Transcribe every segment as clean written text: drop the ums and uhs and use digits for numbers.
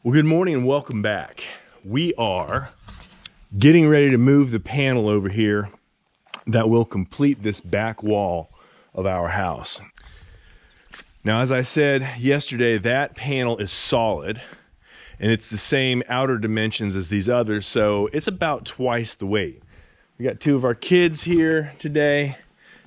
Well, good morning and welcome back. We are getting ready to move the panel over here that will complete this back wall of our house. Now, as I said yesterday, that panel is solid and it's the same outer dimensions as these others, so it's about twice the weight. We got two of our kids here today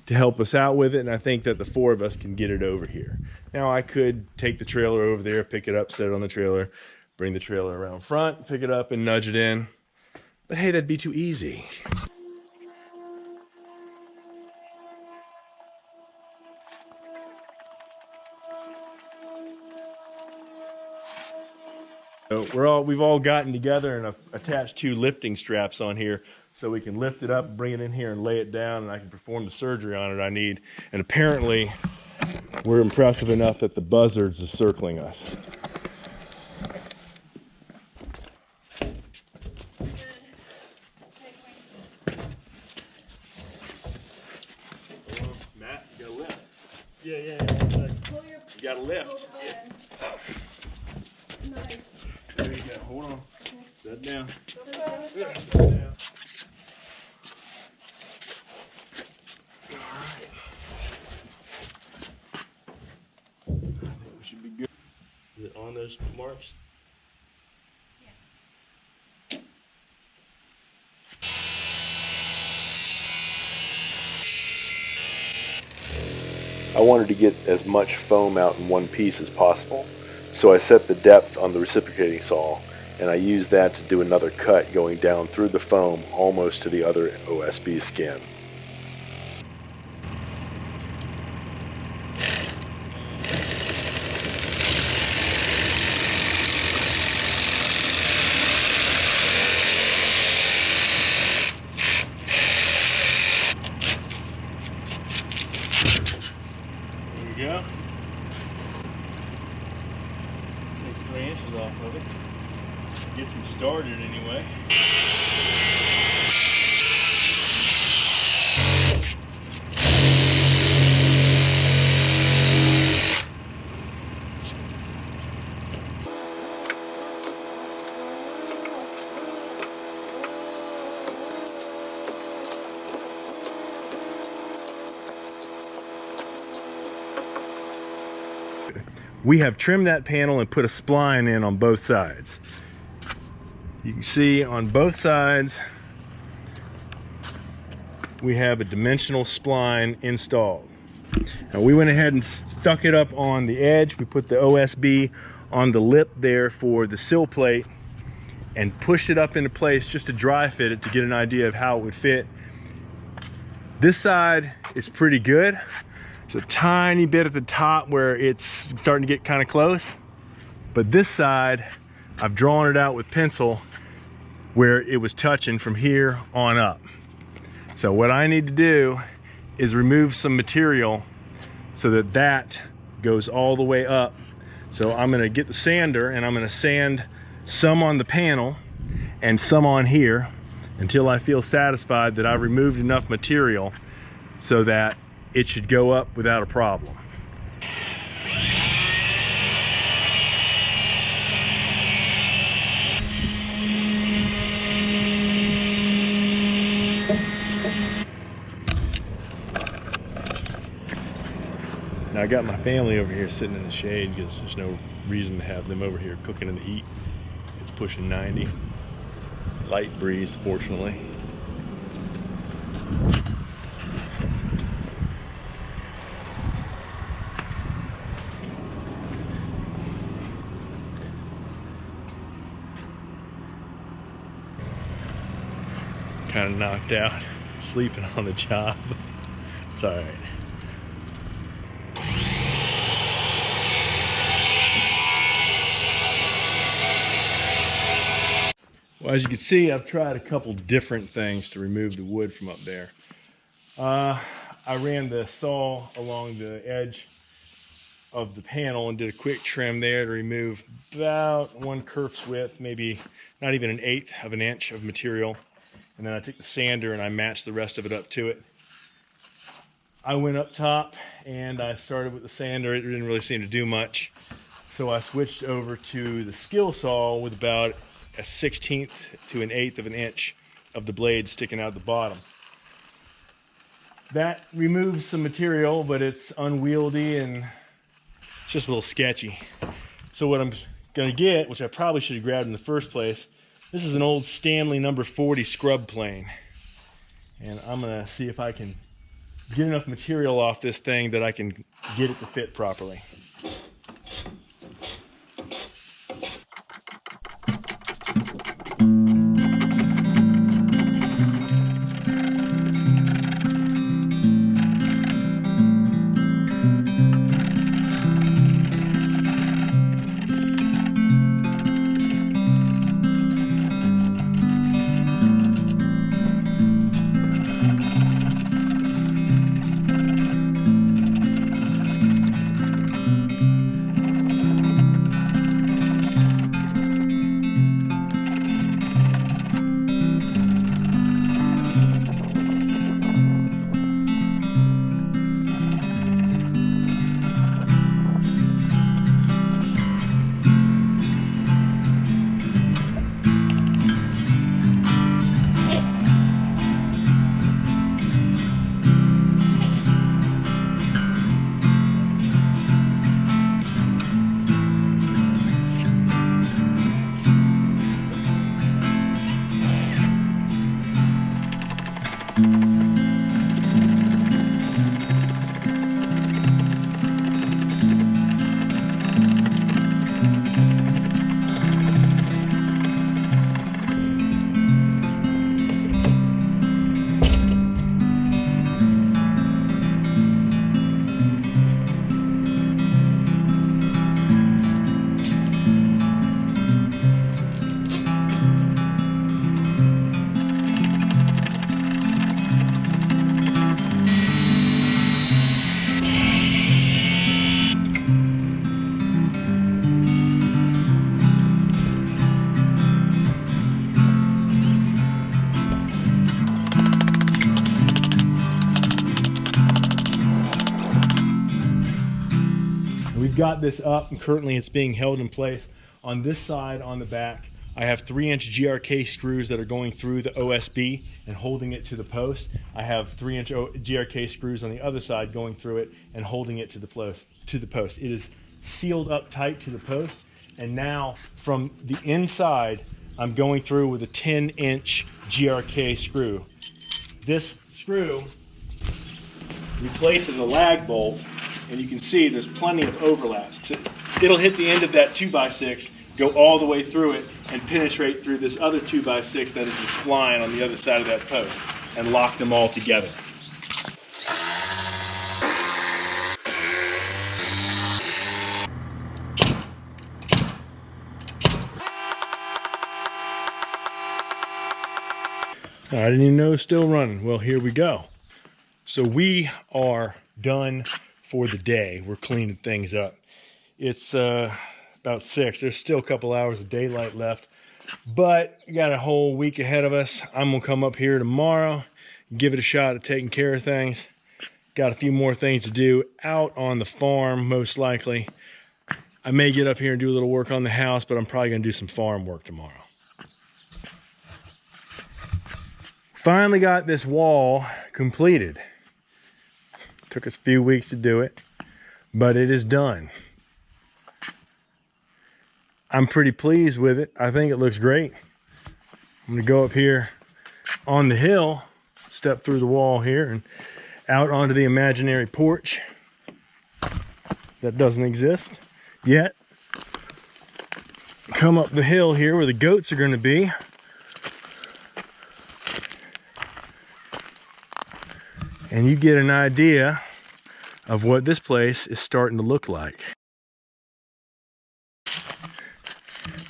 to help us out with it, and I think that the four of us can get it over here. Now, I could take the trailer over there, pick it up, set it on the trailer, bring the trailer around front, pick it up and nudge it in. But hey, that'd be too easy. So we've all gotten together and I've attached two lifting straps on here so we can lift it up, bring it in here and lay it down, and I can perform the surgery on it I need. And apparently we're impressive enough that the buzzards are circling us. Matt, you gotta lift. Yeah. You gotta lift. Yeah. Nice. There you go. Hold on. Set down. Okay. Set down. Alright. I think we should be good. Is it on those marks? I wanted to get as much foam out in one piece as possible, so I set the depth on the reciprocating saw, and I used that to do another cut going down through the foam almost to the other OSB skin. Go. Takes 3 inches off of it. Gets me started anyway. We have trimmed that panel and put a spline in on both sides. You can see on both sides we have a dimensional spline installed. Now we went ahead and stuck it up on the edge. We put the OSB on the lip there for the sill plate and pushed it up into place just to dry fit it to get an idea of how it would fit. This side is pretty good. There's a tiny bit at the top where it's starting to get kind of close, but this side I've drawn it out with pencil where it was touching from here on up. So what I need to do is remove some material so that that goes all the way up. So I'm going to get the sander and I'm going to sand some on the panel and some on here until I feel satisfied that I've removed enough material so that it should go up without a problem. Now I got my family over here sitting in the shade because there's no reason to have them over here cooking in the heat. It's pushing 90. Light breeze, fortunately. Kind of knocked out, sleeping on the job. It's all right. Well, as you can see, I've tried a couple different things to remove the wood from up there. I ran the saw along the edge of the panel and did a quick trim there to remove about 1 kerf's width, maybe not even 1/8 of an inch of material. And then I took the sander and I matched the rest of it up to it. I went up top and I started with the sander. It didn't really seem to do much. So I switched over to the skill saw with about a 1/16 to an 1/8 of an inch of the blade sticking out the bottom. That removes some material, but it's unwieldy and it's just a little sketchy. So what I'm gonna get, which I probably should have grabbed in the first place, this is an old Stanley number 40 scrub plane. And I'm gonna see if I can get enough material off this thing that I can get it to fit properly. We've got this up and currently it's being held in place. On this side, on the back, I have 3-inch GRK screws that are going through the OSB and holding it to the post. I have 3-inch GRK screws on the other side going through it and holding it to the post. It is sealed up tight to the post, and now from the inside, I'm going through with a 10-inch GRK screw. This screw replaces a lag bolt, and you can see there's plenty of overlaps. So it'll hit the end of that 2x6, go all the way through it, and penetrate through this other 2x6 that is the spline on the other side of that post, and lock them all together. I didn't even know it was still running. Well, here we go. So we are done for the day. We're cleaning things up. It's about 6. There's still a couple hours of daylight left, but we got a whole week ahead of us. I'm gonna come up here tomorrow, give it a shot at taking care of things. Got a few more things to do out on the farm, most likely. I may get up here and do a little work on the house, but I'm probably gonna do some farm work tomorrow. Finally got this wall completed. Took us a few weeks to do it, but it is done. I'm pretty pleased with it. I think it looks great. I'm gonna go up here on the hill, step through the wall here and out onto the imaginary porch that doesn't exist yet. Come up the hill here where the goats are gonna be. And you get an idea of what this place is starting to look like.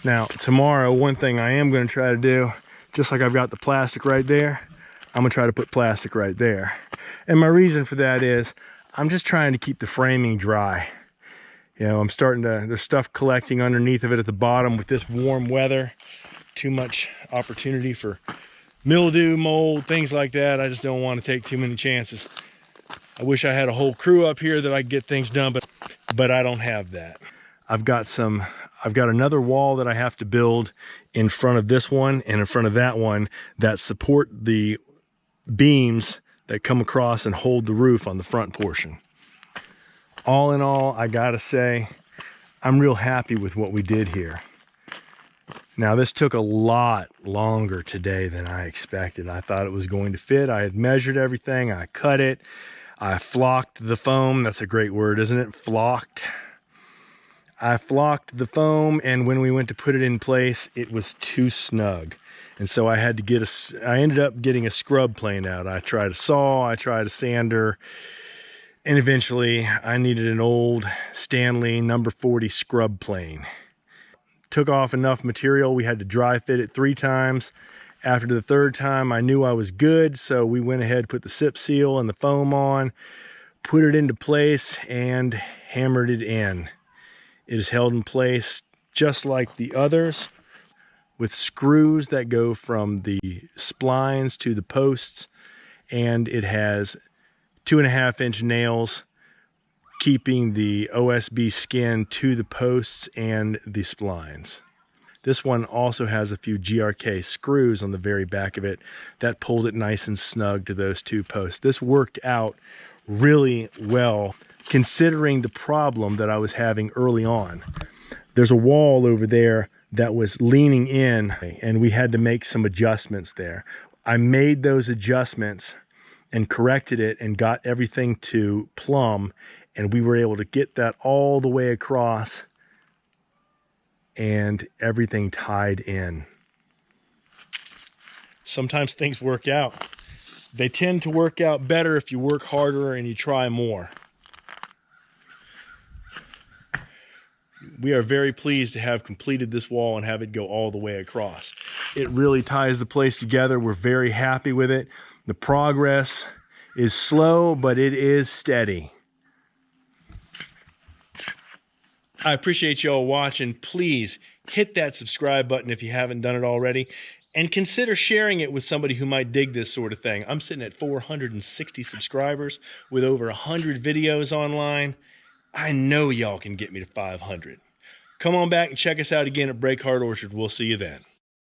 Now, tomorrow, one thing I am going to try to do, just like I've got the plastic right there, I'm going to try to put plastic right there. And my reason for that is, I'm just trying to keep the framing dry. You know, I'm starting to, there's stuff collecting underneath of it at the bottom with this warm weather. Too much opportunity for mildew, mold, things like that. I just don't want to take too many chances. I wish I had a whole crew up here that I could get things done, but I don't have that. I've got another wall that I have to build in front of this one and in front of that one that support the beams that come across and hold the roof on the front portion. All in all, I gotta say, I'm real happy with what we did here. Now, this took a lot longer today than I expected. I thought it was going to fit. I had measured everything. I cut it. I flocked the foam. That's a great word, isn't it? Flocked. I flocked the foam, and when we went to put it in place, it was too snug. And so I had to I ended up getting a scrub plane out. I tried a saw, I tried a sander, and eventually I needed an old Stanley number 40 scrub plane. Took off enough material. We had to dry fit it 3 times. After the 3rd time, I knew I was good, so we went ahead, put the SIP seal and the foam on, put it into place, and hammered it in. It is held in place just like the others, with screws that go from the splines to the posts, and it has 2.5-inch nails keeping the OSB skin to the posts and the splines. This one also has a few GRK screws on the very back of it that pulled it nice and snug to those 2 posts. This worked out really well considering the problem that I was having early on. There's a wall over there that was leaning in, and we had to make some adjustments there. I made those adjustments and corrected it and got everything to plumb, and we were able to get that all the way across and everything tied in. Sometimes things work out. They tend to work out better if you work harder and you try more. We are very pleased to have completed this wall and have it go all the way across. It really ties the place together. We're very happy with it. The progress is slow, but it is steady. I appreciate y'all watching. Please hit that subscribe button if you haven't done it already, and consider sharing it with somebody who might dig this sort of thing. I'm sitting at 460 subscribers with over 100 videos online. I know y'all can get me to 500. Come on back and check us out again at Break Heart Orchard. We'll see you then.